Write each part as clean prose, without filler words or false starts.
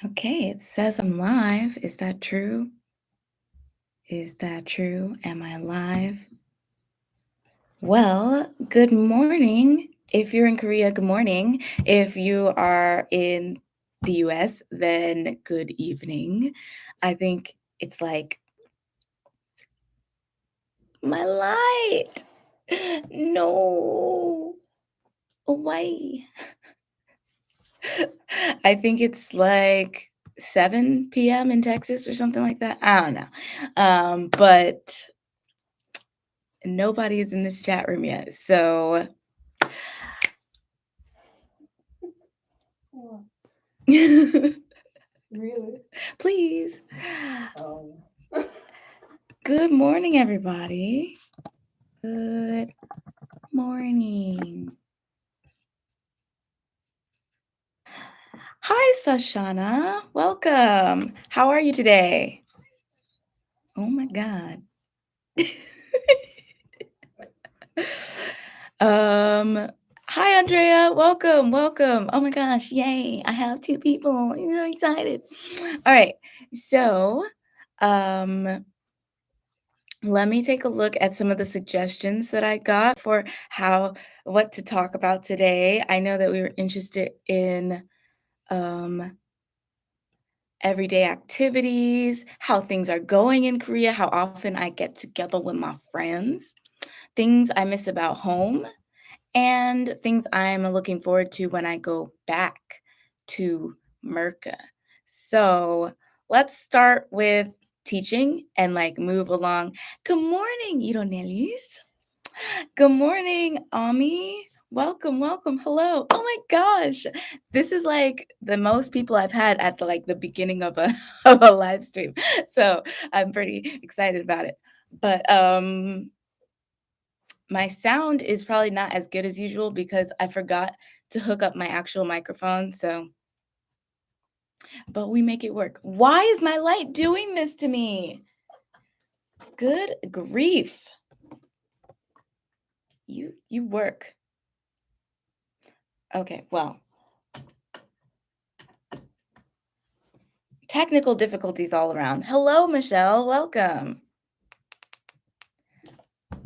Okay, it says I'm live. Is that true? Is that true? Am I live? Well, good morning. If you're in Korea, good morning. If you are in the US, then good evening. I think it's like my light. No. Why? I think it's like 7 p.m. in Texas or something like that. I don't know. But nobody is in this chat room yet. So Oh, please. really? Oh. Good morning, everybody. Good morning. Hi, Sashana. Welcome. How are you today? Oh my God. Hi, Andrea. Welcome. Welcome. Oh my gosh. Yay. I have two people. I'm so excited. All right. So, um, let me take a look at some of the suggestions that I got for what to talk about today. I know that we were interested in um, everyday activities, how things are going in Korea, how often I get together with my friends, things I miss about home, and things I'm looking forward to when I go back to Merca. So let's start with teaching and like move along. Good morning, Ironelis. Good morning, Ami. Welcome, welcome. Hello. Oh my gosh. This is like the most people I've had at the beginning of a of a live stream. So I'm pretty excited about it. But my sound is probably not as good as usual because I forgot to hook up my actual microphone. But we make it work. Why is my light doing this to me? Good grief. You work. Okay, well, technical difficulties all around. Hello, Michelle. Welcome.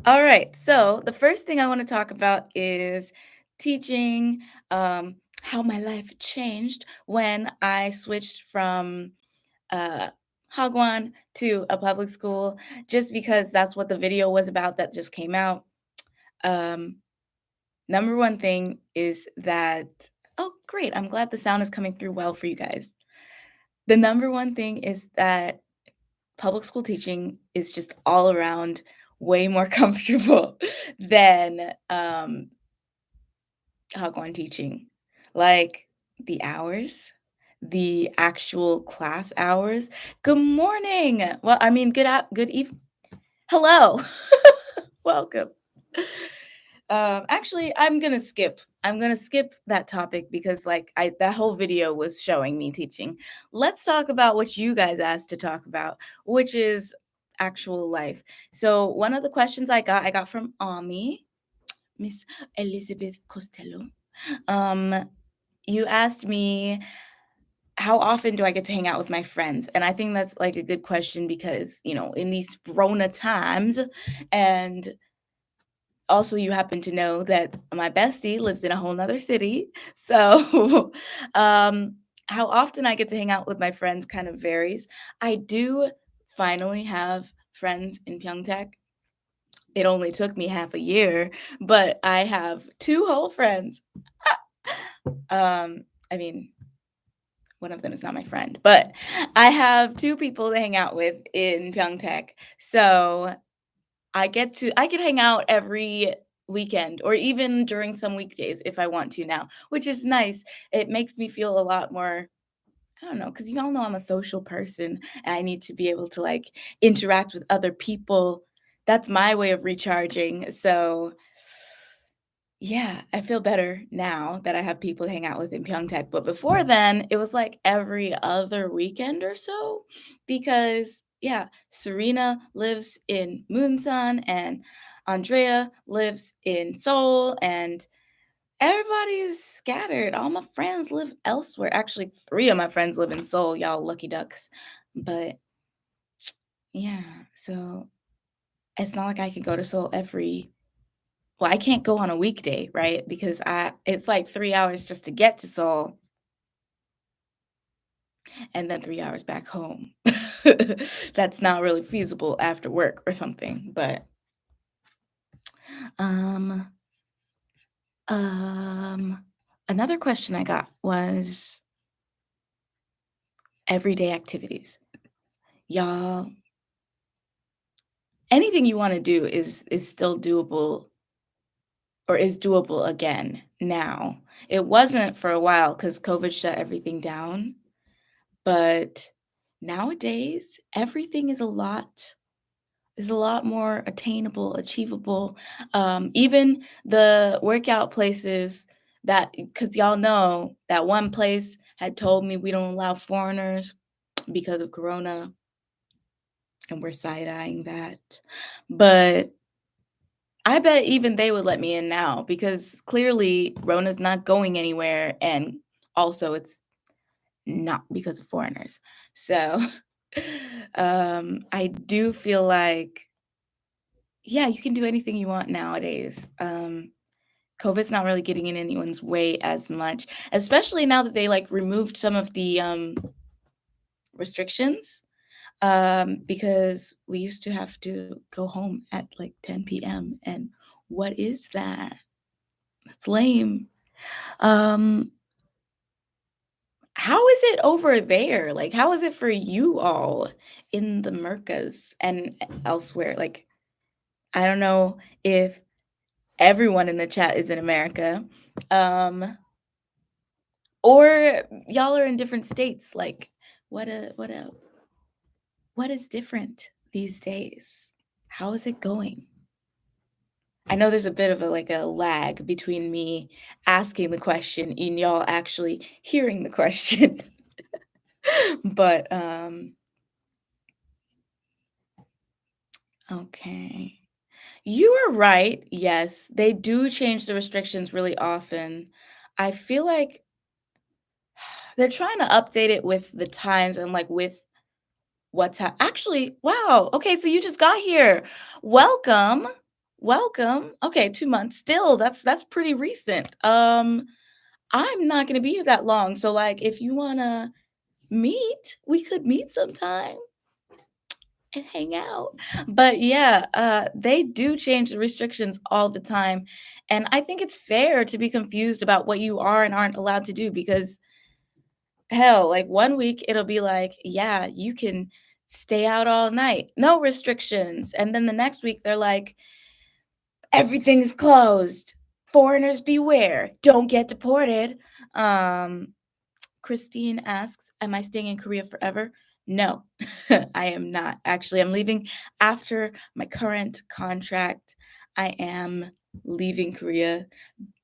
All right. So, the first thing I want to talk about is teaching, how my life changed when I switched from uh, Hagwon to a public school, just because that's what the video was about that just came out. Um, Number one thing is that, oh, great. I'm glad the sound is coming through well for you guys. The number one thing is that public school teaching is just all around way more comfortable than Hagwon teaching. Like the hours, the actual class hours. Good morning. Well, I mean, good evening. Hello. Welcome. Actually, I'm gonna skip that topic because that whole video was showing me teaching. Let's talk about what you guys asked to talk about, which is actual life. So one of the questions I got from Ami, Miss Elizabeth Costello. Um, you asked me how often do I get to hang out with my friends? And I think that's like a good question because, in these Rona times, and also you happen to know that my bestie lives in a whole nother city. So um how often I get to hang out with my friends kind of varies. I do finally have friends in Pyeongtaek. It only took me half a year, but I have two whole friends. I mean, one of them is not my friend, but I have two people to hang out with in Pyeongtaek. So I could hang out every weekend or even during some weekdays if I want to now, which is nice. It makes me feel a lot more, I don't know, because you all know I'm a social person and I need to be able to like interact with other people. That's my way of recharging. So yeah, I feel better now that I have people to hang out with in Pyeongtaek. But before then, it was like every other weekend or so because, yeah, Serena lives in Munsan and Andrea lives in Seoul. And Everybody's scattered. All my friends live elsewhere. Actually, 3 of my friends live in Seoul, y'all lucky ducks. But yeah, so it's not like I could go to Seoul every well, I can't go on a weekday, right? Because I it's like 3 hours just to get to Seoul and then 3 hours back home. That's not really feasible after work or something, but, um, um, another question I got was everyday activities. Y'all, anything you wanna do is still doable or is doable again now. It wasn't for a while because COVID shut everything down, but nowadays, everything is a lot more attainable, achievable. Even the workout places that because y'all know that one place had told me we don't allow foreigners because of Corona, and we're side-eyeing that. But I bet even they would let me in now because clearly Rona's not going anywhere, and also it's not because of foreigners. So, I do feel like, yeah, you can do anything you want nowadays. COVID's not really getting in anyone's way as much, especially now that they like removed some of the restrictions. Because we used to have to go home at like 10 p.m. And what is that? That's lame. Um, how is it over there? Like, how is it for you all in the Mercas and elsewhere? Like, I don't know if everyone in the chat is in America, um, or y'all are in different states. Like, what what is different these days? How is it going? I know there's a bit of a like a lag between me asking the question and y'all actually hearing the question. But okay. You are right. Yes, they do change the restrictions really often. I feel like they're trying to update it with the times and like with actually, wow. Okay, so you just got here. Welcome. Welcome. Okay, 2 months. Still, that's pretty recent. I'm not gonna be here that long. So like if you wanna meet, we could meet sometime and hang out. But yeah, they do change the restrictions all the time. And I think it's fair to be confused about what you are and aren't allowed to do because hell, like one week it'll be like, yeah, you can stay out all night, no restrictions. And then the next week they're like, everything's closed. Foreigners beware. Don't get deported. Um, Christine asks, am I staying in Korea forever? No, I am not. Actually, I'm leaving after my current contract. I am leaving Korea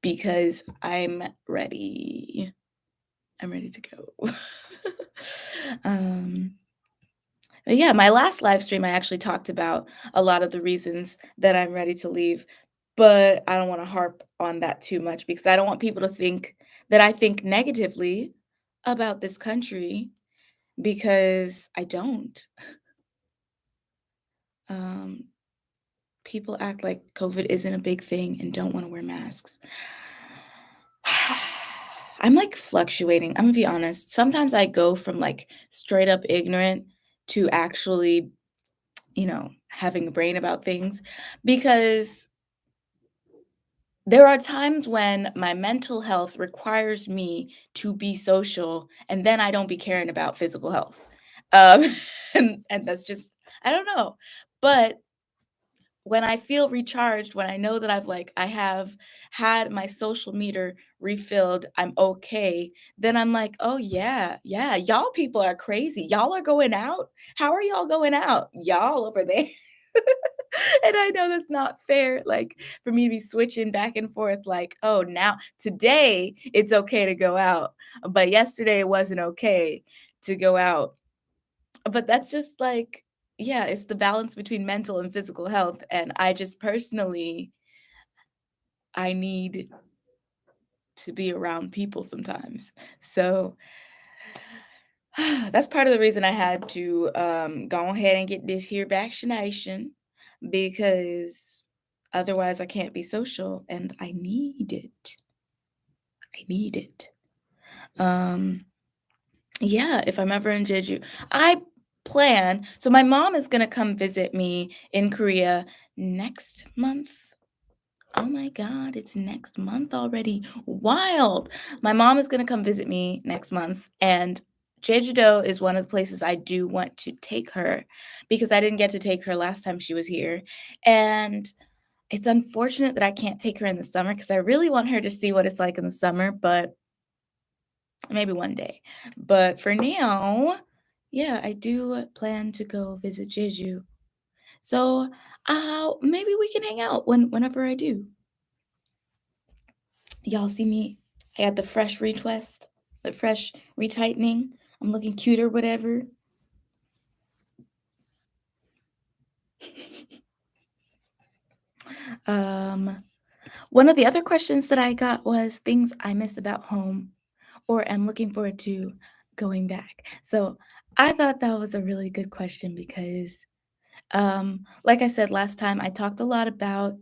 because I'm ready. I'm ready to go. um, but yeah, my last live stream, I actually talked about a lot of the reasons that I'm ready to leave, but I don't want to harp on that too much because I don't want people to think that I think negatively about this country because I don't. Um, People act like COVID isn't a big thing and don't want to wear masks. I'm like fluctuating. I'm gonna be honest. Sometimes I go from like straight up ignorant to actually, having a brain about things because there are times when my mental health requires me to be social and then I don't be caring about physical health. Um, and that's just, I don't know. But when I feel recharged, when I know that I have had my social meter refilled, I'm okay, then I'm like, "Oh, yeah, yeah, y'all people are crazy. Y'all are going out? How are y'all going out? Y'all over there." And I know that's not fair, like, for me to be switching back and forth like, "Oh, now today it's okay to go out, but yesterday it wasn't okay to go out." But that's just like yeah, it's the balance between mental and physical health, and I just personally I need to be around people sometimes. So that's part of the reason I had to go ahead and get this here vaccination because otherwise I can't be social and I need it. I need it. Um, yeah, if I'm ever in Jeju, I plan. So my mom is gonna come visit me in Korea next month. Oh my God, it's next month already. Wild. My mom is going to come visit me next month, and Jeju-do is one of the places I do want to take her because I didn't get to take her last time she was here. And it's unfortunate that I can't take her in the summer because I really want her to see what it's like in the summer, but maybe one day. But for now, yeah, I do plan to go visit Jeju. So, maybe we can hang out whenever I do. Y'all see me? I got the fresh retwist, the fresh retightening. I'm looking cute or whatever. Um, One of the other questions that I got was things I miss about home or am looking forward to going back. So I thought that was a really good question because, like I said last time, I talked a lot about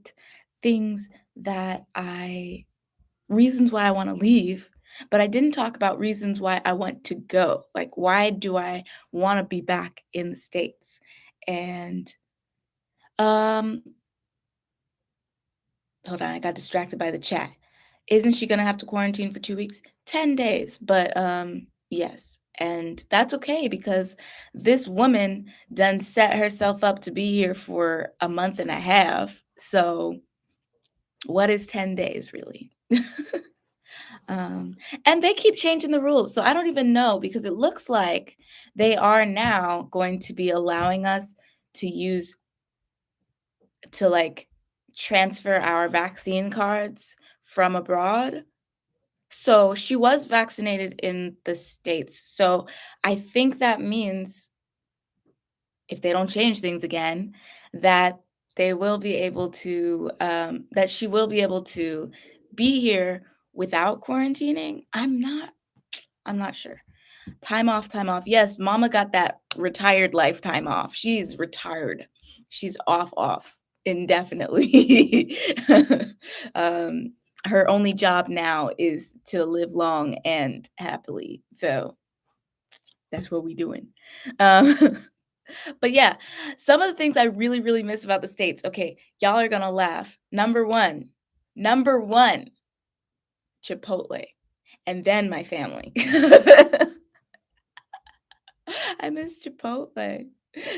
things that I reasons why I wanna leave, but I didn't talk about reasons why I want to go. Like, why do I wanna be back in the States? And, um hold on, I got distracted by the chat. Isn't she gonna have to quarantine for 2 weeks? 10 days, but, yes, and that's okay because this woman done set herself up to be here for a month and a half, so what is 10 days really? Um, and they keep changing the rules. So I don't even know because it looks like they are now going to be allowing us to use to like transfer our vaccine cards from abroad. So she was vaccinated in the States. So I think that means if they don't change things again, that they will be able to, that she will be able to be here without quarantining. I'm not sure. Time off, time off. Yes, mama got that retired lifetime off. She's retired. She's off indefinitely. um, her only job now is to live long and happily. So that's what we doing. Um, but yeah, some of the things I really, really miss about the States. Okay, y'all are gonna laugh. Number one, Chipotle, and then my family. I miss Chipotle.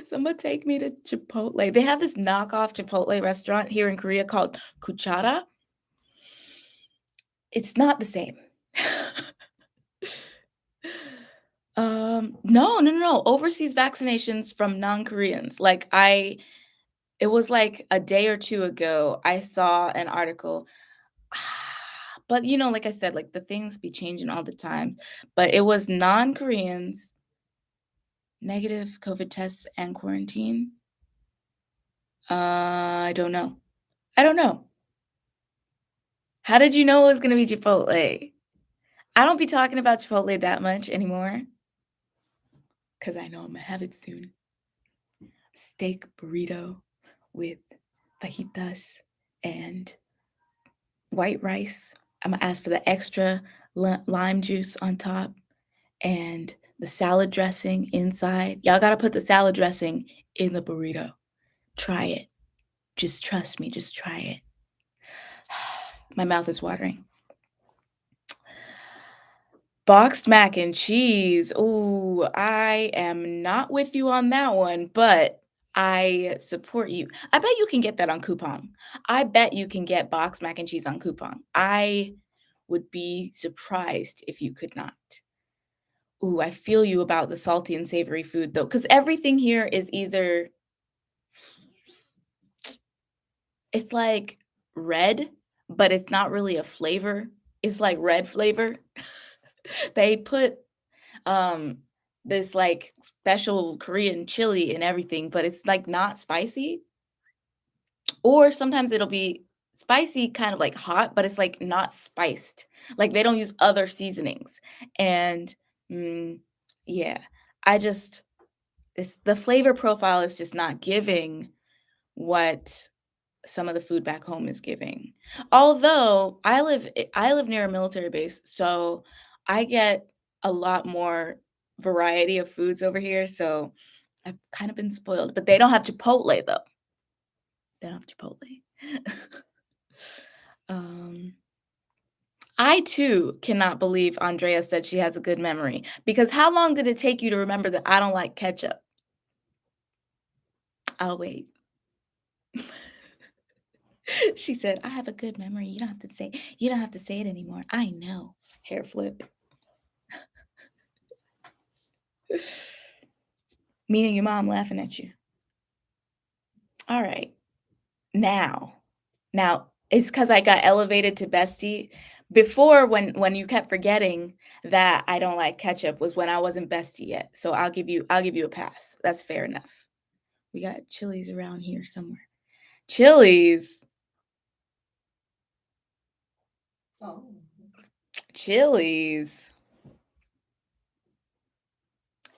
Someone take me to Chipotle. They have this knockoff Chipotle restaurant here in Korea called Kuchara. It's not the same. No, no, no, no. Overseas vaccinations from non-Koreans. It was like a day or two ago, I saw an article. But like I said, like the things be changing all the time. But it was non-Koreans, negative COVID tests and quarantine. I don't know. I don't know. How did you know it was gonna be Chipotle? I don't be talking about Chipotle that much anymore, cause I know Imma have it soon. Steak burrito with fajitas and white rice. Imma ask for the extra lime juice on top and the salad dressing inside. Y'all gotta put the salad dressing in the burrito. Try it. Just trust me, just try it. My mouth is watering. Boxed mac and cheese. Ooh, I am not with you on that one, but I support you. I bet you can get that on Coupon. I bet you can get boxed mac and cheese on Coupon. I would be surprised if you could not. Ooh, I feel you about the salty and savory food though, because everything here is either it's like red, but it's not really a flavor. It's like red flavor. They put um this like special Korean chili and everything, but it's like not spicy. Or sometimes it'll be spicy, kind of like hot, but it's like not spiced. Like they don't use other seasonings. And mm, yeah, I just it's the flavor profile is just not giving what some of the food back home is giving. Although I live near a military base, so I get a lot more variety of foods over here, so I've kind of been spoiled, but they don't have Chipotle though. They don't have Chipotle. Um, I too cannot believe Andrea said she has a good memory because how long did it take you to remember that I don't like ketchup? I'll wait. She said, "I have a good memory. You don't have to say it anymore. I know." Hair flip. Me and your mom laughing at you. All right. Now, now it's because I got elevated to bestie. Before when you kept forgetting that I don't like ketchup was when I wasn't bestie yet. So I'll give you a pass. That's fair enough. We got Chili's around here somewhere. Chili's. Chili's.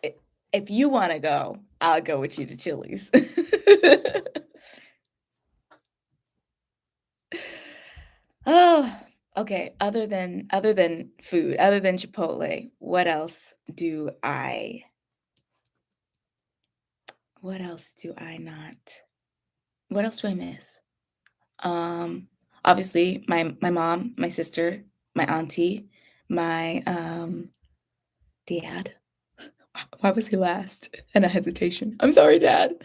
I- If you want to go, I'll go with you to Chili's. Oh, okay. Other than food, other than Chipotle, what else do I not what else do I miss? Um, Obviously, my mom, my sister, my auntie, my, dad. Why was he last? And a hesitation. I'm sorry, dad.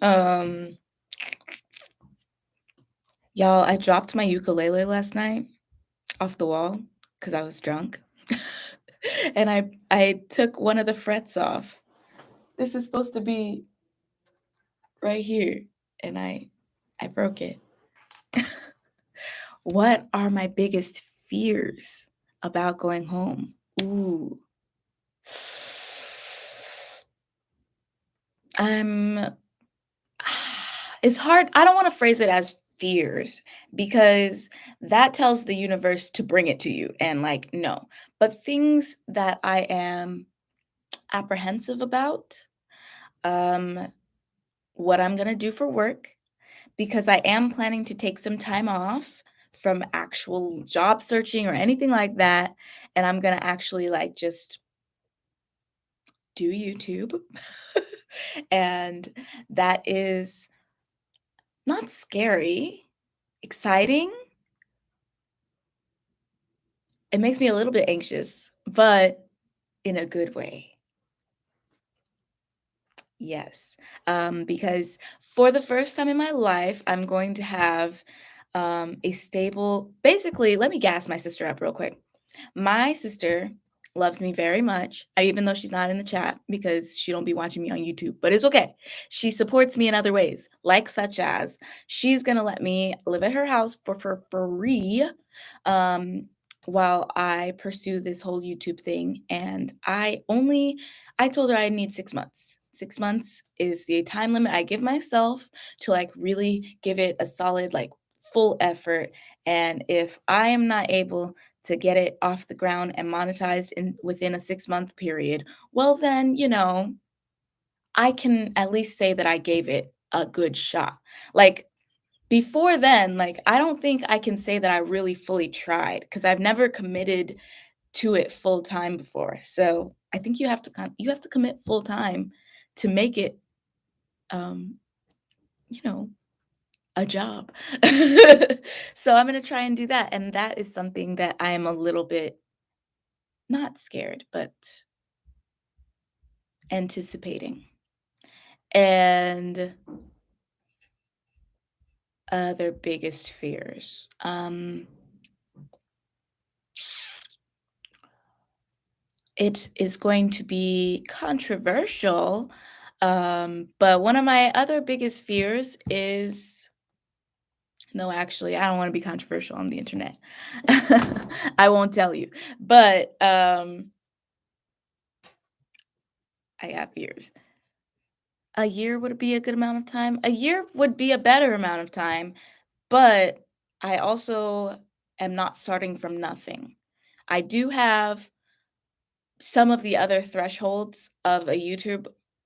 Um, y'all, I dropped my ukulele last night off the wall because I was drunk. And I took one of the frets off. This is supposed to be right here, and I broke it. What are my biggest fears about going home? Ooh. I'm it's hard. I don't want to phrase it as fears because that tells the universe to bring it to you and like no. But things that I am apprehensive about, um, what I'm going to do for work because I am planning to take some time off from actual job searching or anything like that, and I'm gonna actually, like, just do YouTube. And that is not scary, exciting. It makes me a little bit anxious, but in a good way. Yes, because for the first time in my life, I'm going to have, a stable basically, let me gas my sister up real quick. My sister loves me very much, even though she's not in the chat because she don't be watching me on YouTube, but it's okay. She supports me in other ways, like such as she's gonna let me live at her house for free, um, while I pursue this whole YouTube thing. And I told her I need 6 months. 6 months is the time limit I give myself to like really give it a solid, like full effort. And if I am not able to get it off the ground and monetized in within a 6-month period, well then, I can at least say that I gave it a good shot. Like before then, like I don't think I can say that I really fully tried because I've never committed to it full time before. So I think you have to commit full time to make it um, you know, a job. So I'm gonna try and do that. And that is something that I am a little bit not scared, but anticipating. And their biggest fears. It is going to be controversial, but one of my other biggest fears is no, actually, I don't want to be controversial on the internet. I won't tell you, but I got fears. A year would be a good amount of time. A year would be a better amount of time, but I also am not starting from nothing. I do have some of the other thresholds of a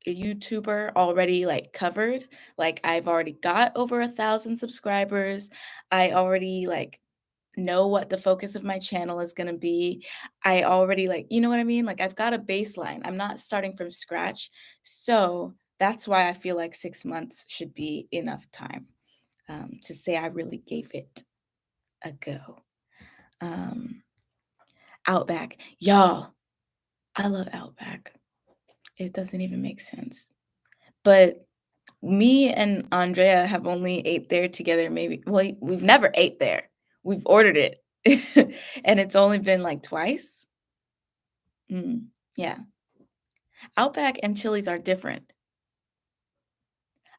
YouTuber already, like, covered. Like, I've already got over 1,000 subscribers. I already, like, know what the focus of my channel is gonna be. I already, like, you know what I mean? Like, I've got a baseline. I'm not starting from scratch. So, that's why I feel like 6 months should be enough time, to say I really gave it a go. Um, Outback. Y'all, I love Outback. It doesn't even make sense. But me and Andrea have only ate there together maybe well, we've never ate there. We've ordered it, and it's only been, like, twice? Yeah. Outback and Chili's are different.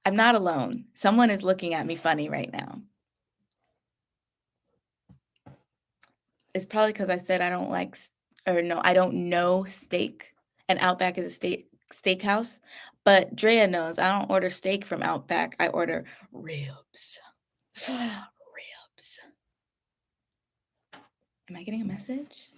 I'm not alone. Someone is looking at me funny right now. It's probably because I said I don't like s or no, I don't know steak, and Outback is a steakhouse, but Drea knows I don't order steak from Outback, I order ribs. Ribs. Am I getting a message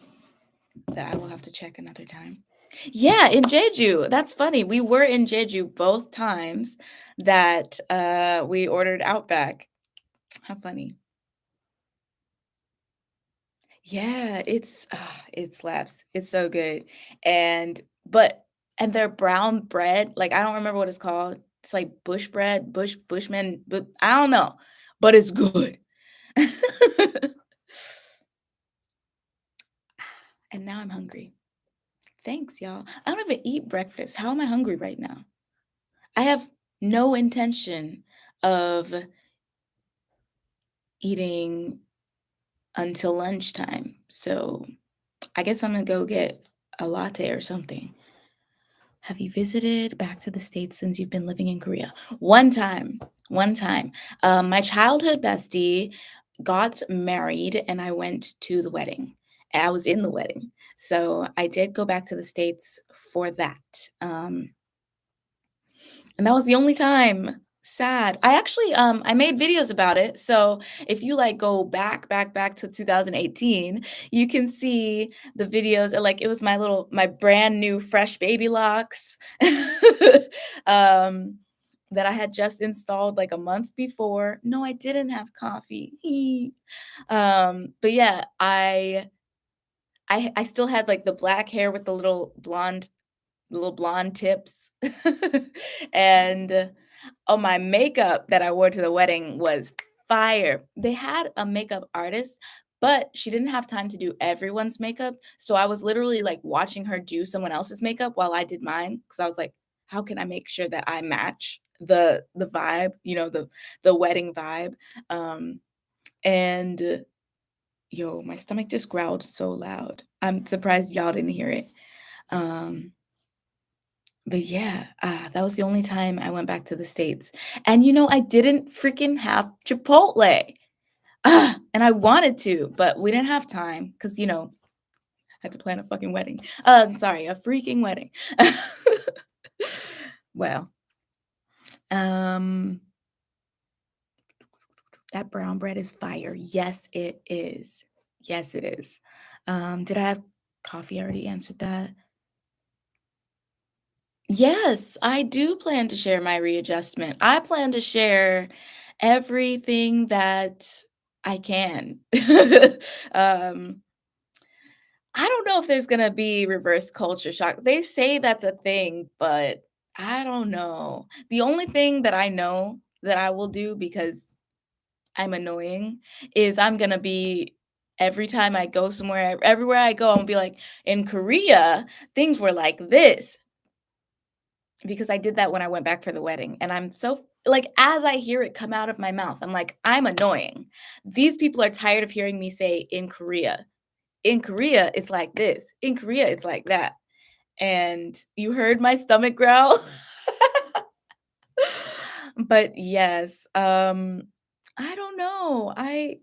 that I will have to check another time? Yeah, in Jeju. That's funny. We were in Jeju both times that, we ordered Outback. How funny. Yeah, it slaps. It's so good. And but and their brown bread, like, I don't remember what it's called. It's like bush bread, bushman, but I don't know, but it's good. And now I'm hungry. Thanks, y'all. I don't even eat breakfast. How am I hungry right now? I have no intention of eating until lunchtime. So I guess I'm gonna go get a latte or something. Have you visited back to the States since you've been living in Korea? One time, one time. My childhood bestie got married and I went to the wedding. I was in the wedding. So I did go back to the States for that. And that was the only time. Sad. I actually, I made videos about it, so if you, like, go back to 2018, you can see the videos, like, it was my brand new fresh baby locks, um, that I had just installed, like, a month before. No, I didn't have coffee. But yeah, I still had, like, the black hair with the little blonde tips, and oh, my makeup that I wore to the wedding was fire. They had a makeup artist, but she didn't have time to do everyone's makeup, so I was literally, like, watching her do someone else's makeup while I did mine, because I was like, "How can I make sure that I match the vibe, the wedding vibe?" Um, and yo, my stomach just growled so loud. I'm surprised y'all didn't hear it. Um But yeah, that was the only time I went back to the States. And, I didn't freaking have Chipotle. And I wanted to, but we didn't have time because, I had to plan a fucking wedding. Sorry, a freaking wedding. Well, um, that brown bread is fire. Yes, it is. Yes, it is. Did I have coffee? I already answered that. Yes, I do plan to share my readjustment. I plan to share everything that I can. Um, I don't know if there's gonna be reverse culture shock. They say that's a thing, but I don't know. The only thing that I know that I will do because I'm annoying is I'm gonna be every time I go somewhere, everywhere I go, I'm gonna be like, in Korea, things were like this. Because I did that when I went back for the wedding, and I'm so like, as I hear it come out of my mouth, I'm like, "I'm annoying. These people are tired of hearing me say, 'In Korea.' In Korea, it's like this. In Korea, it's like that." And you heard my stomach growl? But yes, I don't know. I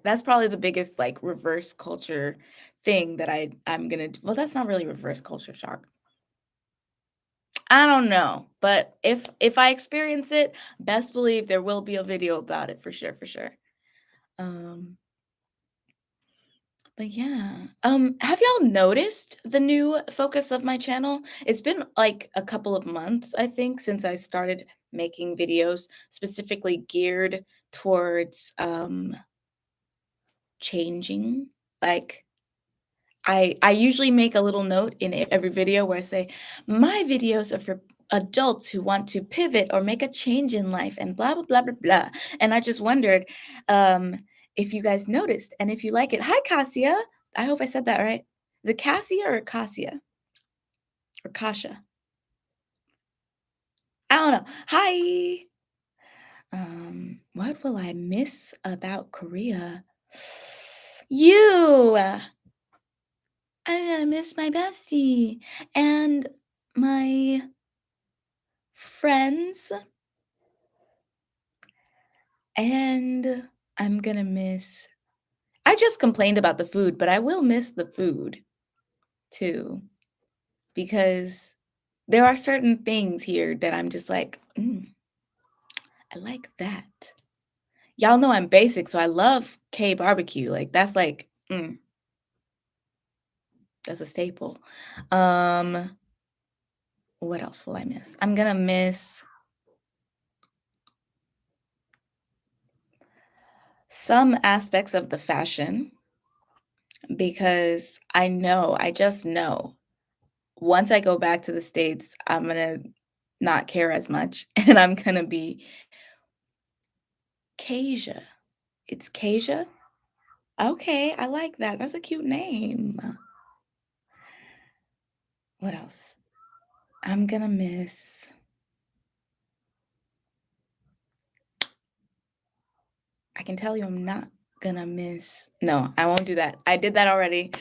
that's probably the biggest, like, reverse culture thing that I'm gonna d well, that's not really reverse culture shock. I don't know, but if I experience it, best believe there will be a video about it for sure, for sure. Um, but yeah. Have y'all noticed the new focus of my channel? It's been like a couple of months, I think, since I started making videos specifically geared towards changing. Like I usually make a little note in every video where I say, "My videos are for adults who want to pivot or make a change in life and blah blah blah blah blah." And I just wondered um, if you guys noticed and if you like it. Hi, Cassia. I hope I said that right. Is it Cassia or Cassia or Kasha? I don't know. Hi. What will I miss about Korea? You. I'm gonna miss my bestie and my friends, and I'm gonna miss I just complained about the food, but I will miss the food too because there are certain things here that I'm just like, I like that." Y'all know I'm basic, so I love K barbecue. Like that's like, that's a staple. Um, what else will I miss? I'm gonna miss some aspects of the fashion because I just know once I go back to the States, I'm gonna not care as much and I'm gonna be Kasia. It's Kasia? Okay, I like that. That's a cute name. What else? I'm gonna miss I can tell you I'm not gonna miss no, I won't do that. I did that already.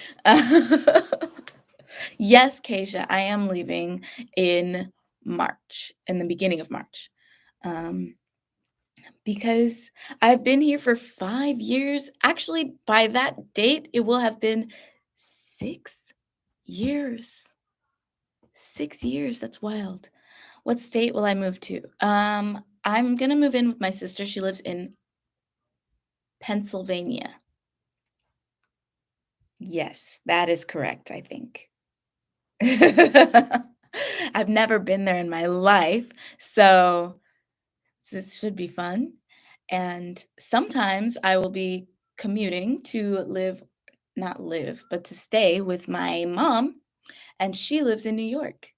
Yes, Kasia, I am leaving in March, in the beginning of March. Um, because I've been here for 5 years. Actually, by that date, it will have been 6 years. 6 years, that's wild. What state will I move to? I'm gonna move in with my sister. She lives in Pennsylvania. Yes, that is correct, I think. I've never been there in my life, so this should be fun. And sometimes I will be commuting to live, not live, but to stay with my mom, and she lives in New York.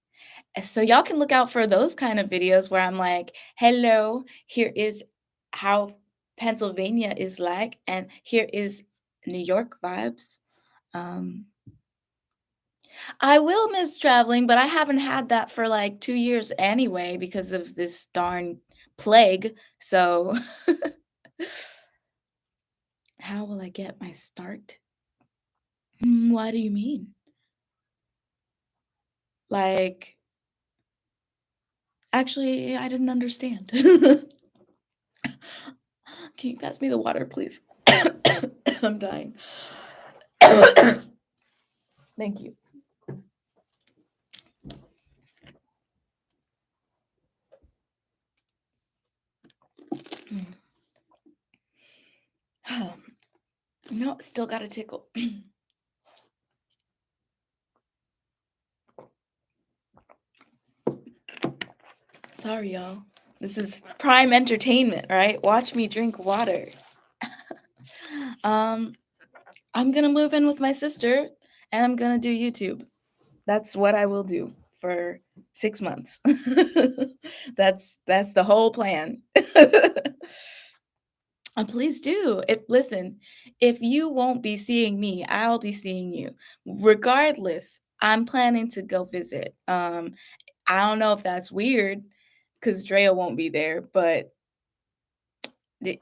So y'all can look out for those kind of videos where I'm like, hello, here is how Pennsylvania is like, and here is New York vibes. Um, I will miss traveling, but I haven't had that for like 2 years anyway because of this darn plague. So how will I get my start? What do you mean? Like, actually, I didn't understand. Can you pass me the water, please? I'm dying. Thank you. No, still got a tickle. Sorry, y'all. This is prime entertainment, right? Watch me drink water. um, I'm gonna move in with my sister and I'm gonna do YouTube. That's what I will do for 6 months. That's the whole plan. Please do. If listen, if you won't be seeing me, I'll be seeing you. Regardless, I'm planning to go visit. I don't know if that's weird because Drea won't be there, but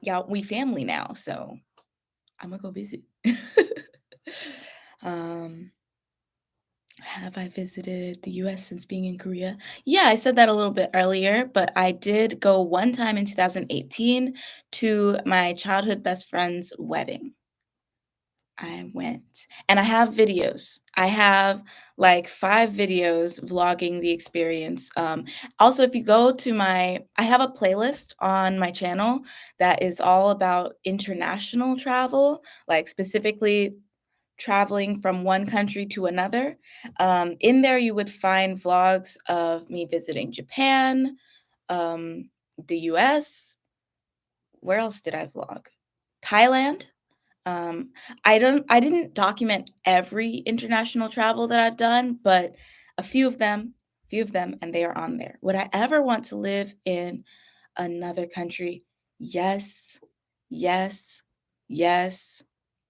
y'all, we family now, so I'm gonna go visit. um, have I visited the US since being in Korea? Yeah, I said that a little bit earlier, but I did go one time in 2018 to my childhood best friend's wedding. I went, and I have videos. I have, like, 5 videos vlogging the experience, also, if you go to I have a playlist on my channel that is all about international travel, like, specifically traveling from one country to another. In there, you would find vlogs of me visiting Japan, the US. Where else did I vlog? Thailand. Um, I didn't document every international travel that I've done, but a few of them, and they are on there. Would I ever want to live in another country? Yes, yes, yes,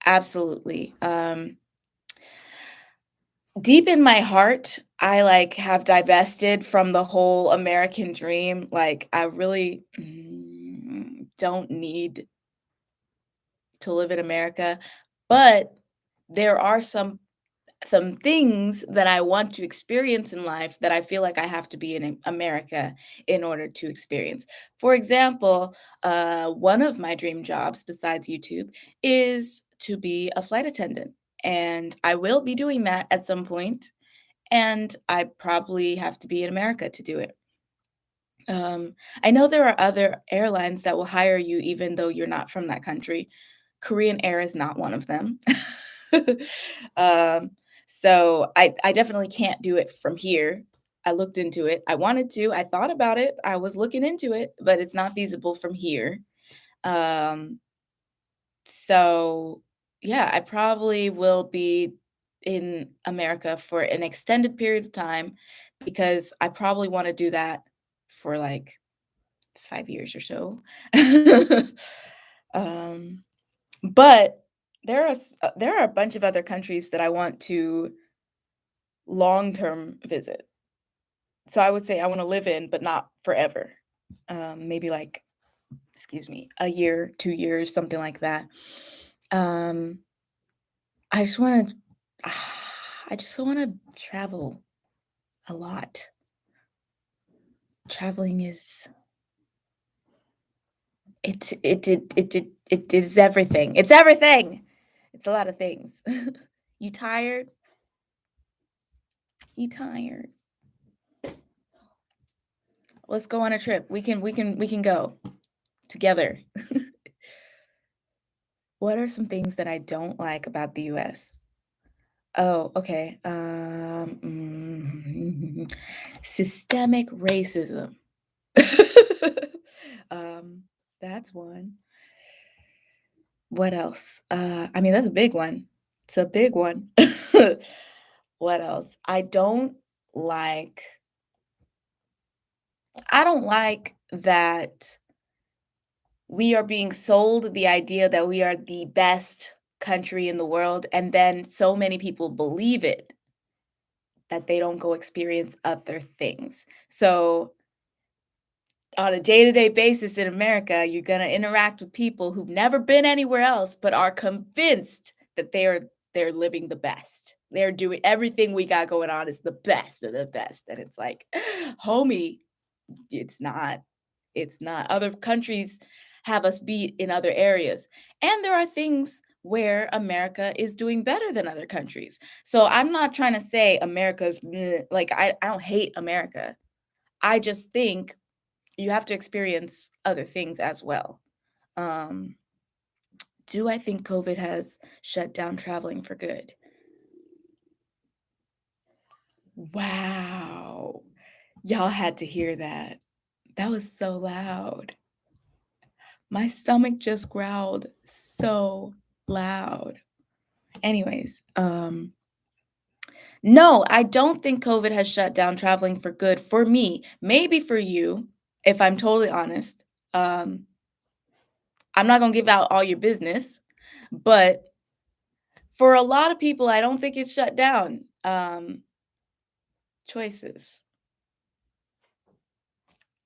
absolutely. Deep in my heart, I, like, have divested from the whole American dream. Like, I really don't need to live in America, but there are some things that I want to experience in life that I feel like I have to be in America in order to experience. For example, one of my dream jobs besides YouTube is to be a flight attendant, and I will be doing that at some point, and I probably have to be in America to do it. I know there are other airlines that will hire you even though you're not from that country. Korean Air is not one of them. Um, so I definitely can't do it from here. I looked into it. I wanted to. I thought about it. I was looking into it, but it's not feasible from here. Um, so yeah, I probably will be in America for an extended period of time because I probably want to do that for like 5 years or so. Um, but there are a bunch of other countries that I want to long-term visit. So I would say I wanna live in, but not forever. Maybe like, excuse me, a year, 2 years, something like that. Um, I just wanna I just wanna travel a lot. Traveling is it is everything. It's everything! It's a lot of things. You tired? You tired? Let's go on a trip. We can go together. What are some things that I don't like about the US? Oh, okay. Systemic racism. Um, that's one. What else? I mean, that's a big one. It's a big one. What else? Like I don't like that we are being sold the idea that we are the best country in the world, and then so many people believe it that they don't go experience other things. So, on a day-to-day basis in America, you're gonna interact with people who've never been anywhere else, but are convinced that they're living the best. They're doing everything we got going on is the best of the best, and it's like, homie, it's not. It's not. Other countries have us beat in other areas. And there are things where America is doing better than other countries. So I'm not trying to say America's bleh, like I don't hate America. I just think you have to experience other things as well. Um, do I think COVID has shut down traveling for good? Wow. Y'all had to hear that. That was so loud. My stomach just growled so loud. Anyways, no, I don't think COVID has shut down traveling for good for me. Maybe for you, if I'm totally honest. Um, I'm not gonna give out all your business, but for a lot of people, I don't think it's shut down. Choices.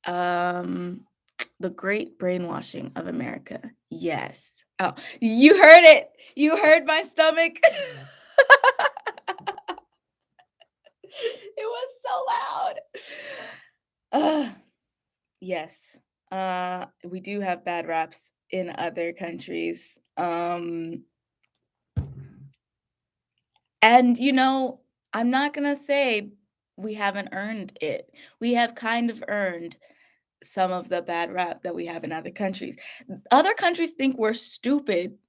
Um, the great brainwashing of America. Yes. Oh, you heard it. You heard my stomach. It was so loud. Yes. We do have bad raps in other countries. And, I'm not gonna say we haven't earned it. We have kind of earned some of the bad rap that we have in other countries. Other countries think we're stupid.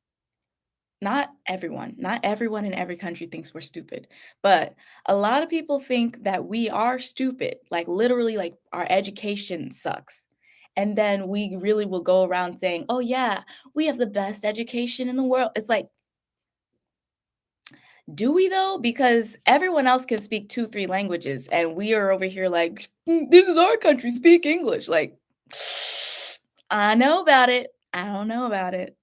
Not everyone in every country thinks we're stupid, but a lot of people think that we are stupid, like, literally, like, our education sucks, and then we really will go around saying, "Oh, yeah, we have the best education in the world." It's like, do we though? Because everyone else can speak 2, 3 languages, and we are over here like, This is our country, speak English." Like, I know about it. I don't know about it.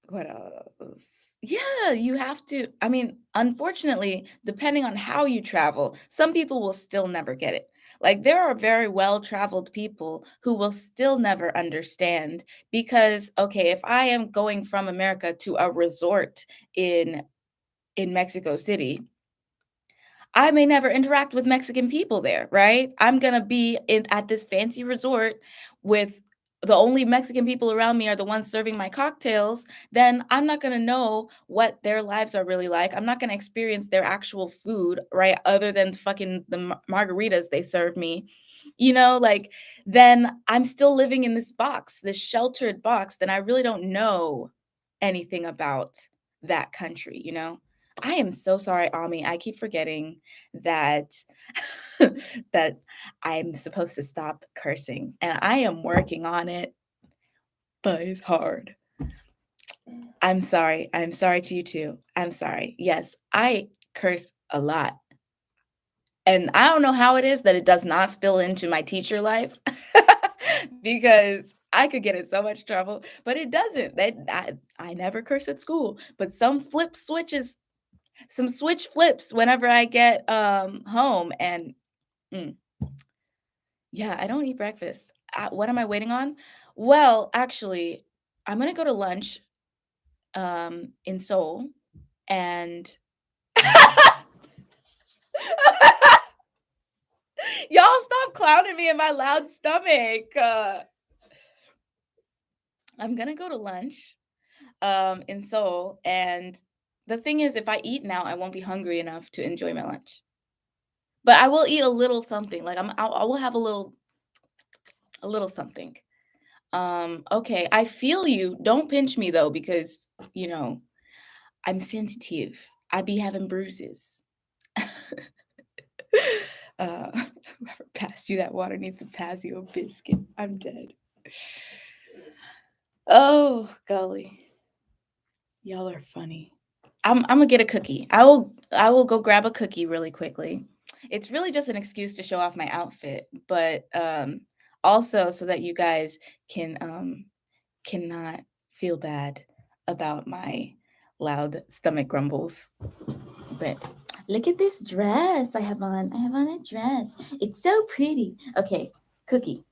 What else? Yeah, you have to I mean, unfortunately, depending on how you travel, some people will still never get it. Like, there are very well-traveled people who will still never understand because, okay, if I am going from America to a resort in Mexico City, I may never interact with Mexican people there, right? I'm gonna be at this fancy resort with the only Mexican people around me are the ones serving my cocktails, then I'm not gonna know what their lives are really like. I'm not gonna experience their actual food, right? Other than fucking the margaritas they serve me. Like, then I'm still living in this box, this sheltered box, then I really don't know anything about that country. I am so sorry, Ami. I keep forgetting that that I'm supposed to stop cursing, and I am working on it, but it's hard. I'm sorry. I'm sorry to you too. I'm sorry. Yes, I curse a lot. And I don't know how it is that it does not spill into my teacher life because I could get in so much trouble, but it doesn't. I never curse at school, but some switch flips whenever I get home and mm, yeah, I don't eat breakfast. What am I waiting on? Well, actually, I'm gonna go to lunch in Seoul and y'all stop clowning me in my loud stomach. I'm gonna go to lunch in Seoul, and the thing is, if I eat now, I won't be hungry enough to enjoy my lunch. But I will eat a little something. Like I will have a little something. Okay, I feel you. Don't pinch me though, because I'm sensitive. I be having bruises. uh, Whoever passed you that water needs to pass you a biscuit. I'm dead. Oh, golly. Y'all are funny. I'm gonna get a cookie. I will go grab a cookie really quickly. It's really just an excuse to show off my outfit, but also so that you guys cannot feel bad about my loud stomach grumbles. But look at this dress I have on. I have on a dress. It's so pretty. Okay, cookie.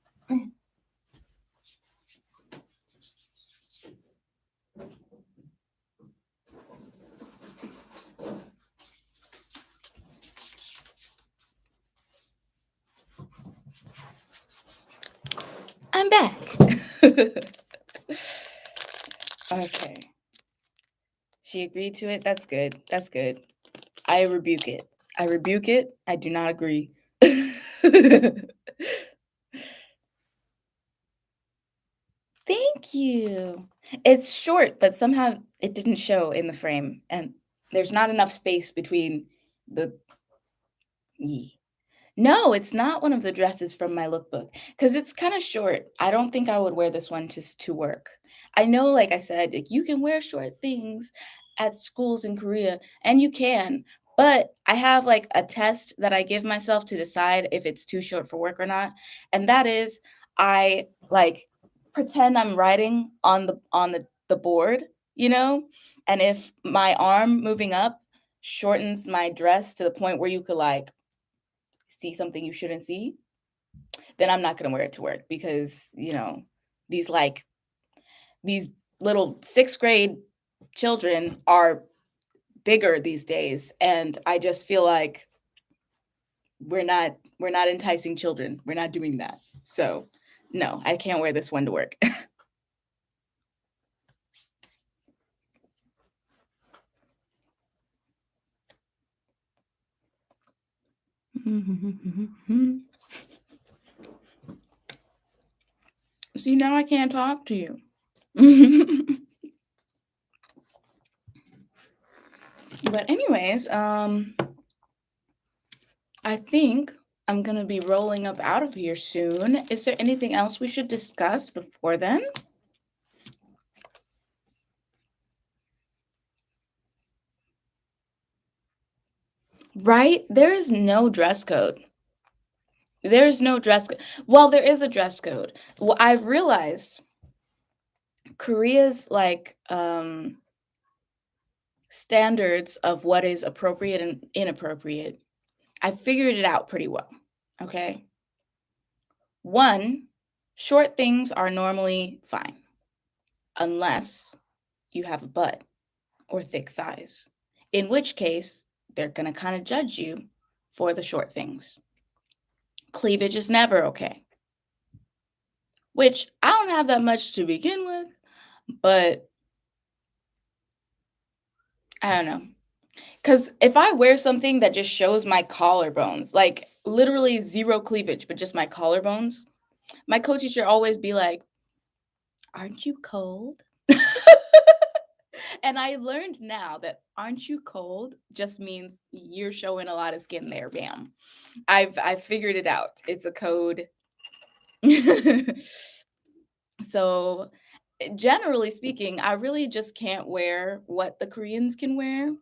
I'm back. Okay. She agreed to it. That's good. That's good. I rebuke it. I rebuke it. I do not agree. Thank you. It's short, but somehow it didn't show in the frame, and there's not enough space between the ye. No, it's not one of the dresses from my lookbook because it's kinda short. I don't think I would wear this one to work. I know, like I said, like, you can wear short things at schools in Korea, and you can, but I have, like, a test that I give myself to decide if it's too short for work or not, and that is I, like, pretend I'm writing on the board, you know, and if my arm moving up shortens my dress to the point where you could, like, see something you shouldn't see, then I'm not gonna wear it to work because, these like these little sixth grade children are bigger these days. And I just feel like we're not enticing children. We're not doing that. So no, I can't wear this one to work. See, now I can't talk to you. But anyways, I think I'm gonna be rolling up out of here soon. Is there anything else we should discuss before then? Right? There is no dress code. There's no dress code. Well, there is a dress code. Well, I've realized Korea's like standards of what is appropriate and inappropriate. I figured it out pretty well. Okay. One, short things are normally fine unless you have a butt or thick thighs, in which case they're going to kind of judge you for the short things. Cleavage is never okay, which I don't have that much to begin with, but I don't know. Because if I wear something that just shows my collarbones, like literally zero cleavage, but just my collarbones, my co-teacher always be like, "Aren't you cold?" And I learned now that "aren't you cold" just means you're showing a lot of skin there, bam. I've figured it out. It's a code. So, generally speaking, I really just can't wear what the Koreans can wear,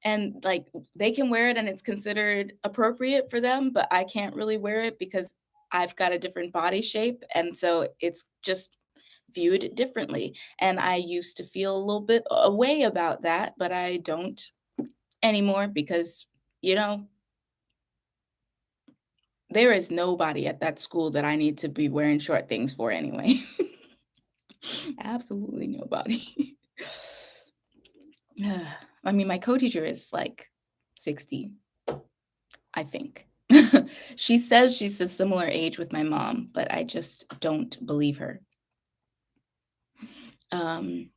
and, like, they can wear it and it's considered appropriate for them, but I can't really wear it because I've got a different body shape, and so it's just viewed differently, and I used to feel a little bit a way about that, but I don't anymore because, you know, there is nobody at that school that I need to be wearing short things for anyway. Absolutely nobody. I mean, my co-teacher is like 60, I think. She says she's a similar age with my mom, but I just don't believe her. Um,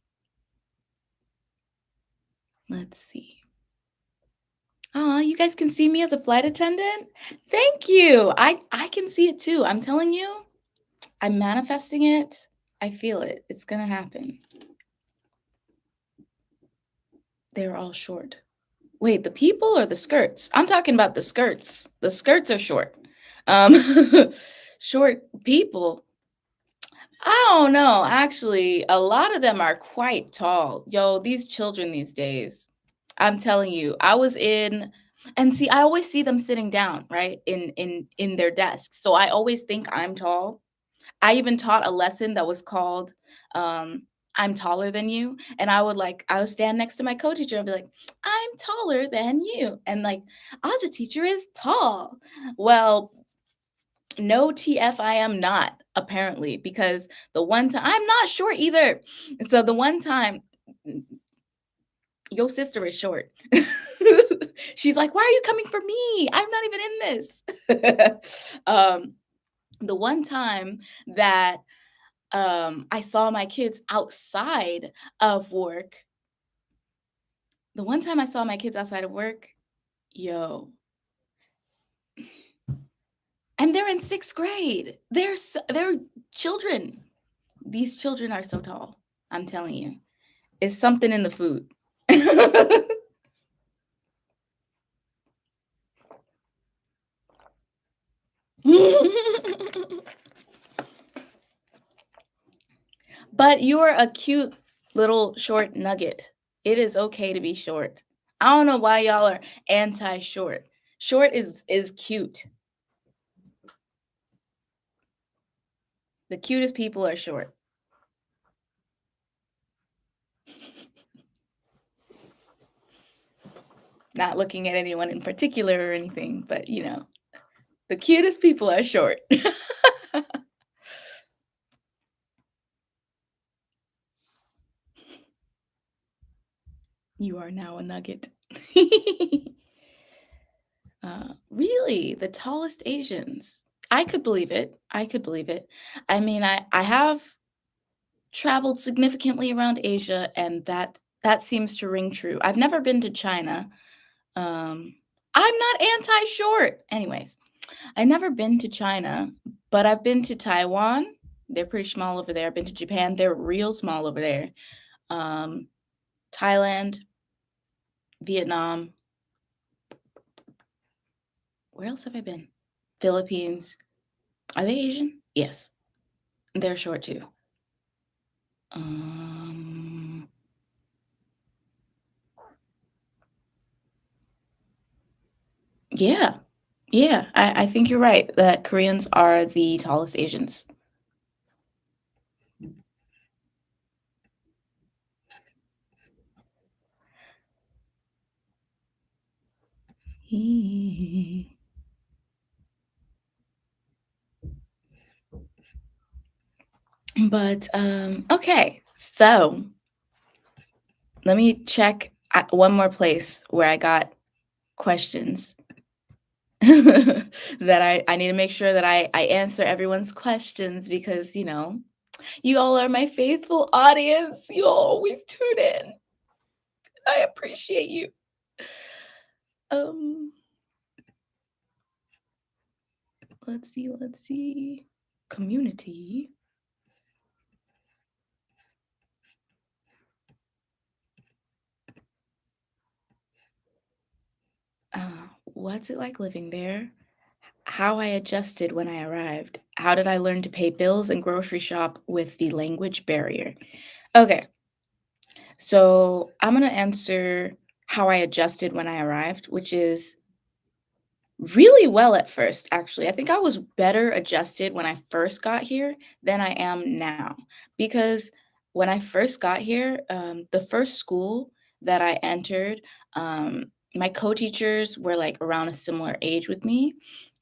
let's see. Oh, you guys can see me as a flight attendant? Thank you. I can see it too. I'm telling you, I'm manifesting it. I feel it. It's gonna happen. They're all short. Wait, the people or the skirts? I'm talking about the skirts. The skirts are short. Um, short people. I don't know. Actually, a lot of them are quite tall. Yo, these children these days. I'm telling you, I was in and see, I always see them sitting down, right? In their desks. So I always think I'm tall. I even taught a lesson that was called I'm taller than you. And I would stand next to my co-teacher and be like, I'm taller than you. And like, Aja teacher is tall. Well, no TF I am not, apparently, because the one time I'm not short either. So the one time your sister is short. She's like, why are you coming for me? I'm not even in this. The one time that I saw my kids outside of work. The one time I saw my kids outside of work, yo, and they're in 6th grade. They're children. These children are so tall. I'm telling you. It's something in the food. But you're a cute little short nugget. It is okay to be short. I don't know why y'all are anti-short. Short is cute. The cutest people are short. Not looking at anyone in particular or anything, but you know, the cutest people are short. You are now a nugget. Really, the tallest Asians. I could believe it. I could believe it. I mean, I have traveled significantly around Asia, and that seems to ring true. I've never been to China, um, I'm not anti-short. Anyways, I never been to China, but I've been to Taiwan. They're pretty small over there. I've been to Japan. They're real small over there. Um, Thailand, Vietnam. Where else have I been? Philippines. Are they Asian? Yes. They're short too. Um, yeah. Yeah. I think you're right that Koreans are the tallest Asians. But okay. So let me check one more place where I got questions that I need to make sure that I answer everyone's questions because, you all are my faithful audience. You always tune in. I appreciate you. Um, let's see. Community. What's it like living there? How I adjusted when I arrived. How did I learn to pay bills and grocery shop with the language barrier? Okay, so I'm gonna answer how I adjusted when I arrived, which is really well at first, actually. I think I was better adjusted when I first got here than I am now. Because when I first got here, the first school that I entered, my co-teachers were like around a similar age with me.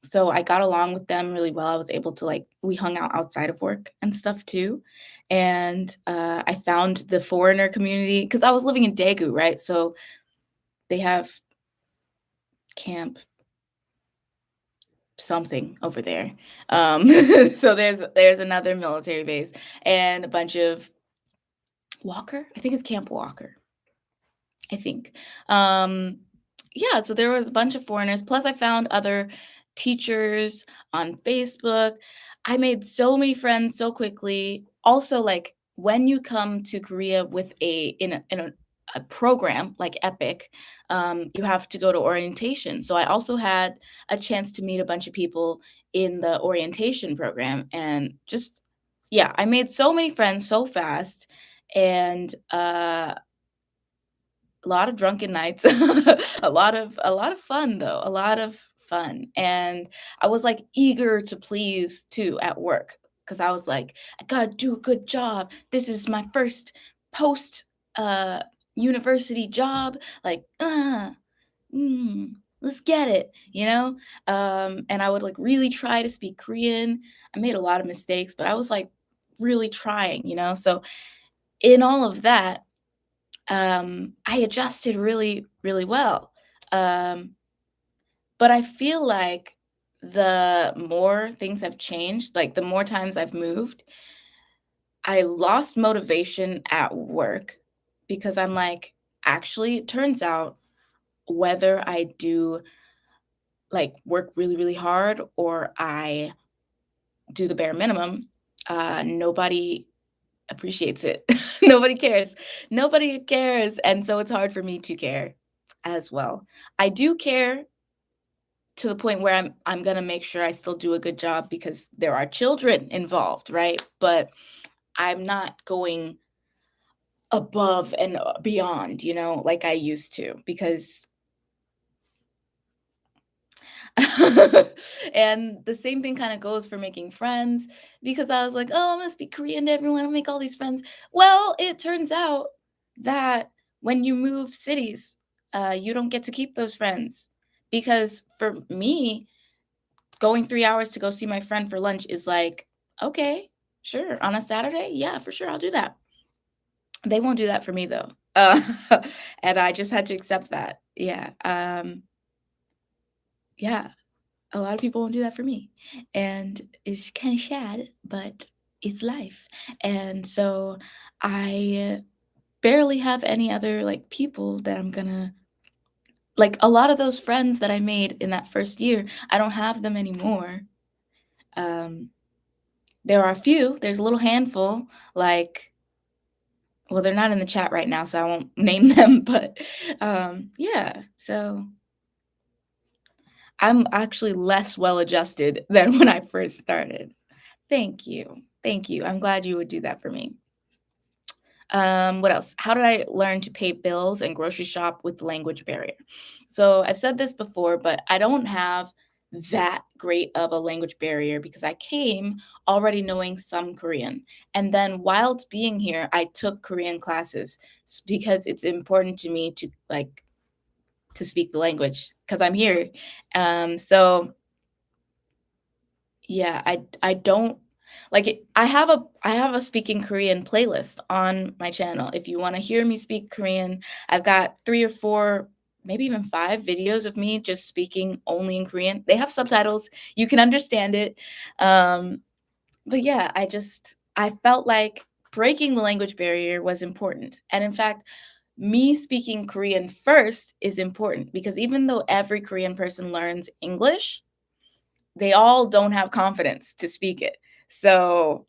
So I got along with them really well. I was able to like we hung out outside of work and stuff too. And I found the foreigner community because I was living in Daegu, right? So they have camp something over there. So there's another military base and a bunch of Walker. I think it's Camp Walker. I think. Um, yeah, so there was a bunch of foreigners. Plus, I found other teachers on Facebook. I made so many friends so quickly. Also, like when you come to Korea with a program like Epic, you have to go to orientation. So I also had a chance to meet a bunch of people in the orientation program, and just yeah, I made so many friends so fast, and a lot of drunken nights, a lot of fun though, a lot of fun, and I was, like, eager to please too at work because I was like, "I gotta do a good job. This is my first post, uh, university job, like, let's get it," you know? And I would, like, really try to speak Korean. I made a lot of mistakes, but I was, like, really trying, you know? So, in all of that, I adjusted really, really well. Um, but I feel like the more things have changed, like the more times I've moved, I lost motivation at work because I'm like, actually, it turns out whether I do like work really, really hard or I do the bare minimum, nobody appreciates it. Nobody cares. Nobody cares, and so it's hard for me to care as well. I do care to the point where I'm gonna make sure I still do a good job because there are children involved, right? But I'm not going above and beyond, like I used to because and the same thing kind of goes for making friends because I was like, oh, I'm gonna speak Korean to everyone, I'll make all these friends. Well, it turns out that when you move cities, you don't get to keep those friends. Because for me, going 3 hours to go see my friend for lunch is like, okay, sure. On a Saturday, yeah, for sure, I'll do that. They won't do that for me though. And I just had to accept that. Yeah. Yeah. A lot of people won't do that for me, and it's kinda sad, but it's life, and so I barely have any other, like, people that I'm gonna like, a lot of those friends that I made in that first year, I don't have them anymore. Um, there are a few, there's a little handful, like well, they're not in the chat right now, so I won't name them, but, yeah, so I'm actually less well-adjusted than when I first started. Thank you. Thank you. I'm glad you would do that for me. What else? How did I learn to pay bills and grocery shop with the language barrier? So I've said this before, but I don't have that great of a language barrier because I came already knowing some Korean. And then whilst being here, I took Korean classes because it's important to me to like to speak the language because I'm here. So yeah, I don't like it I have a speaking Korean playlist on my channel. If you wanna hear me speak Korean, I've got 3 or 4, maybe even 5 videos of me just speaking only in Korean. They have subtitles, you can understand it. But yeah, I felt like breaking the language barrier was important. And in fact, me speaking Korean first is important because even though every Korean person learns English, they all don't have confidence to speak it. So,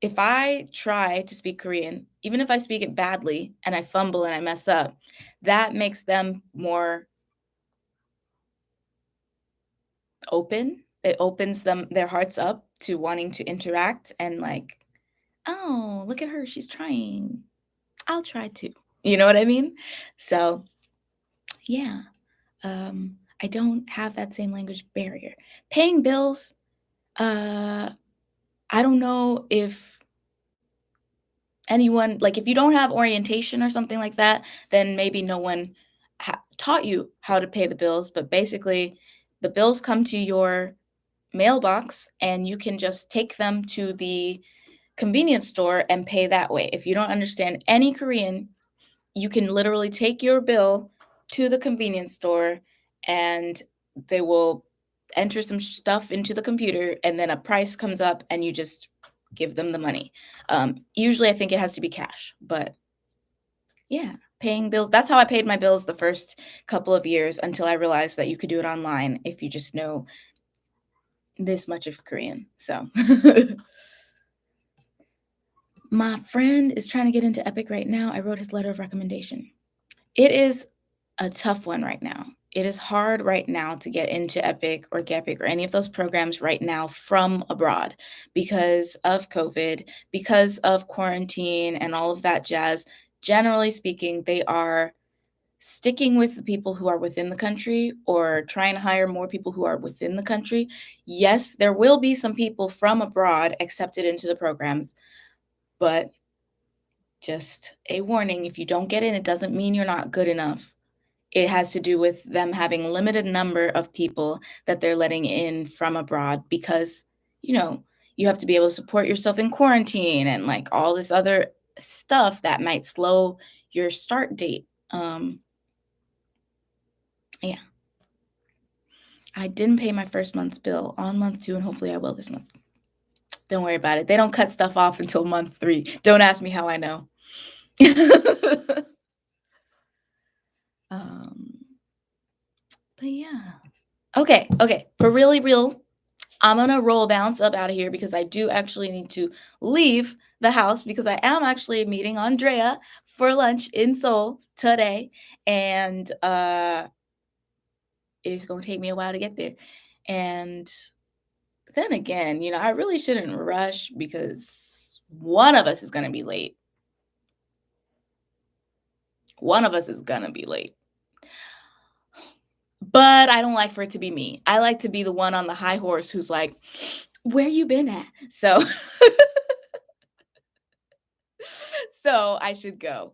if I try to speak Korean, even if I speak it badly and I fumble and I mess up, that makes them more open. It opens their hearts up to wanting to interact and like, "Oh, look at her, she's trying. I'll try too." You know what I mean? So, yeah, I don't have that same language barrier. Paying bills, uh, I don't know if anyone like, if you don't have orientation or something like that, then maybe no one taught you how to pay the bills. But basically, the bills come to your mailbox and you can just take them to the convenience store and pay that way. If you don't understand any Korean, you can literally take your bill to the convenience store and they will enter some stuff into the computer and then a price comes up and you just give them the money. Usually I think it has to be cash, but yeah, paying bills. That's how I paid my bills the first couple of years until I realized that you could do it online if you just know this much of Korean. So my friend is trying to get into Epic right now. I wrote his letter of recommendation. It is a tough one right now. It is hard right now to get into Epic or Gepic or any of those programs right now from abroad because of COVID, because of quarantine and all of that jazz. Generally speaking, they are sticking with the people who are within the country or trying to hire more people who are within the country. Yes, there will be some people from abroad accepted into the programs, but just a warning, if you don't get in, it doesn't mean you're not good enough. It has to do with them having limited number of people that they're letting in from abroad because, you know, you have to be able to support yourself in quarantine and, like, all this other stuff that might slow your start date. Yeah. I didn't pay my first month's bill on month 2, and hopefully I will this month. Don't worry about it. They don't cut stuff off until month 3. Don't ask me how I know. Um, but yeah. Okay, okay. For really real, I'm gonna roll bounce up out of here because I do actually need to leave the house because I am actually meeting Andrea for lunch in Seoul today, and it's gonna take me a while to get there. And then again, I really shouldn't rush because one of us is gonna be late. One of us is gonna be late. But I don't like for it to be me. I like to be the one on the high horse who's like, "Where you been at?" So so I should go.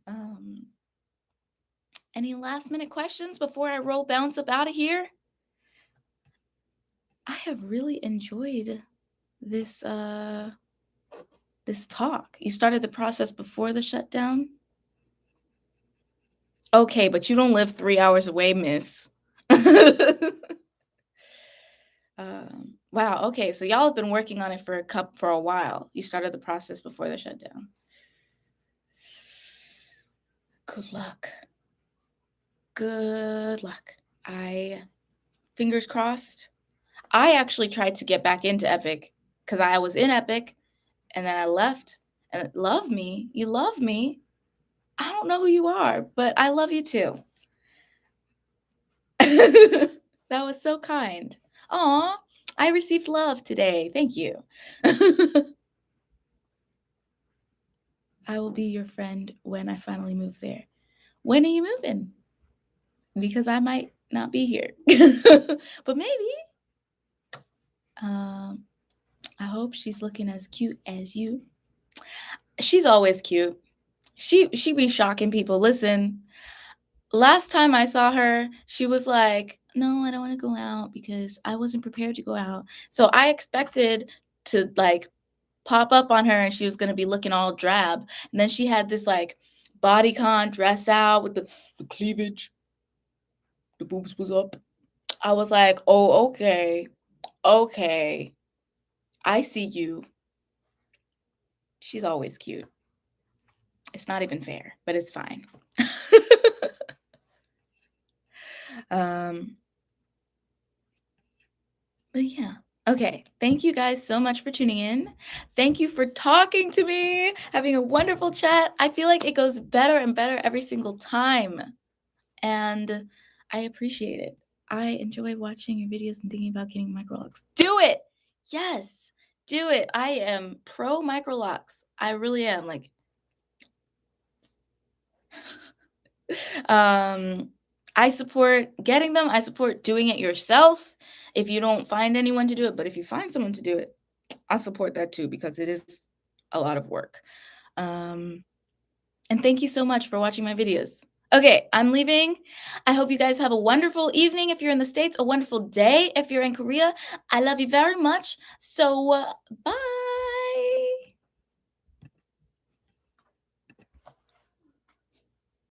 Um, any last minute questions before I roll bounce up out of here? I have really enjoyed this this talk. You started the process before the shutdown? Okay, but you don't live 3 hours away, miss. Wow, okay, so y'all have been working on it for a while. You started the process before the shutdown. Good luck. Good luck. Fingers crossed. I actually tried to get back into Epic because I was in Epic and then I left. And love me. You love me. I don't know who you are, but I love you too. That was so kind. Aw, I received love today. Thank you. I will be your friend when I finally move there. When are you moving? Because I might not be here. But maybe. Um, I hope she's looking as cute as you. She's always cute. She be shocking people. Listen, last time I saw her, she was like, "No, I don't wanna go out because I wasn't prepared to go out." So I expected to, like, pop up on her and she was gonna be looking all drab, and then she had this, like, bodycon dress out with the cleavage, the boobs was up. I was like, "Oh, okay. Okay. I see you." She's always cute. It's not even fair, but it's fine. Um, but yeah. Okay. Thank you guys so much for tuning in. Thank you for talking to me, having a wonderful chat. I feel like it goes better and better every single time. And I appreciate it. I enjoy watching your videos and thinking about getting microlocks. Do it. Yes. Do it. I am pro microlocks. I really am. Like, um, I support getting them. I support doing it yourself if you don't find anyone to do it. But if you find someone to do it, I support that too because it is a lot of work. Um, and thank you so much for watching my videos. Okay, I'm leaving. I hope you guys have a wonderful evening if you're in the States, a wonderful day if you're in Korea. I love you very much. So, bye.